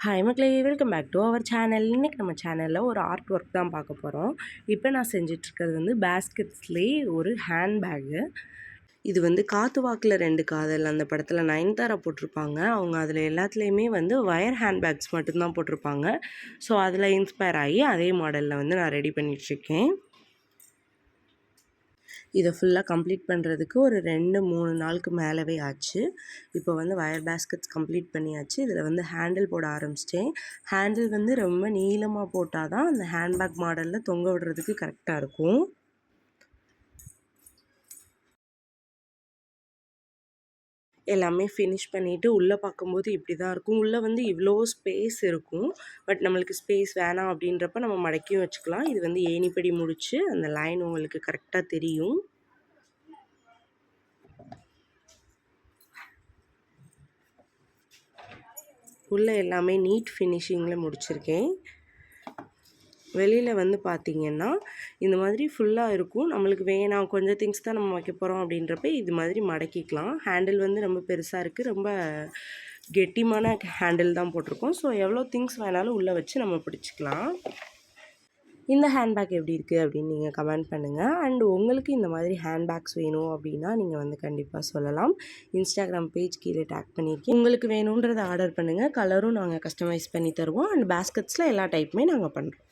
Hi மக்களே, welcome back to our channel. இன்றைக்கி நம்ம சேனலில் ஒரு ஆர்ட் ஒர்க் தான் பார்க்க போகிறோம். இப்போ நான் செஞ்சிட்ருக்கிறது வந்து பேஸ்கெட்ஸ்லேயே ஒரு ஹேண்ட் பேக்கு. இது வந்து காத்து வாக்கில் 2 காதல் அந்த படத்தில் நயன்தாரா போட்டிருப்பாங்க. அவங்க அதில் எல்லாத்துலேயுமே வந்து வயர் ஹேண்ட் பேக்ஸ் மட்டும்தான் போட்டிருப்பாங்க. ஸோ அதில் இன்ஸ்பயர் ஆகி அதே மாடலில் வந்து நான் ரெடி பண்ணிகிட்ருக்கேன். இதை ஃபுல்லாக கம்ப்ளீட் பண்ணுறதுக்கு ஒரு 2-3 நாளுக்கு மேலவே ஆச்சு. இப்போ வந்து வயர் பேஸ்கெட்ஸ் கம்ப்ளீட் பண்ணியாச்சு. இதில் வந்து ஹேண்டில் போட ஆரம்பிச்சிட்டேன். ஹேண்டில் வந்து ரொம்ப நீளமாக போட்டால் தான் அந்த ஹேண்ட்பேக் மாடலில் தொங்க விடுறதுக்கு கரெக்டாக இருக்கும். எல்லாமே ஃபினிஷ் பண்ணிவிட்டு உள்ளே பார்க்கும்போது இப்படி தான் இருக்கும். உள்ளே வந்து இவ்வளோ ஸ்பேஸ் இருக்கும். பட் நம்மளுக்கு ஸ்பேஸ் வேணாம் அப்படின்றப்ப நம்ம மடக்கியும் வச்சுக்கலாம். இது வந்து ஏணிப்படி முடிச்சு அந்த லைன் உங்களுக்கு கரெக்டாக தெரியும். உள்ளே எல்லாமே நீட் ஃபினிஷிங்கில் முடிச்சிருக்கேன். வெளியில் வந்து பார்த்திங்கன்னா இந்த மாதிரி ஃபுல்லாக இருக்கும். நம்மளுக்கு வேணாம் கொஞ்சம் திங்ஸ் தான் நம்ம வைக்க போகிறோம் அப்படின்றப்ப இது மாதிரி மடக்கிக்கலாம். ஹேண்டில் வந்து ரொம்ப பெருசாக இருக்குது. ரொம்ப கெட்டிமான ஹேண்டில் தான் போட்டிருக்கோம். ஸோ எவ்வளோ திங்ஸ் வேணாலும் உள்ளே வச்சு நம்ம பிடிச்சிக்கலாம். இந்த ஹேண்ட்பேக் எப்படி இருக்குது அப்படின்னு நீங்கள் கமெண்ட் பண்ணுங்கள். அண்ட் உங்களுக்கு இந்த மாதிரி ஹேண்ட்பேக்ஸ் வேணும் அப்படின்னா நீங்கள் வந்து கண்டிப்பாக சொல்லலாம். இன்ஸ்டாகிராம் பேஜ் கீழே டேக் பண்ணியிருக்கேன். உங்களுக்கு வேணுன்றதை ஆர்டர் பண்ணுங்கள். கலரும் நாங்கள் கஸ்டமைஸ் பண்ணி தருவோம். அண்ட் பேஸ்கெட்ஸில் எல்லா டைப்புமே நாங்கள் பண்ணுறோம்.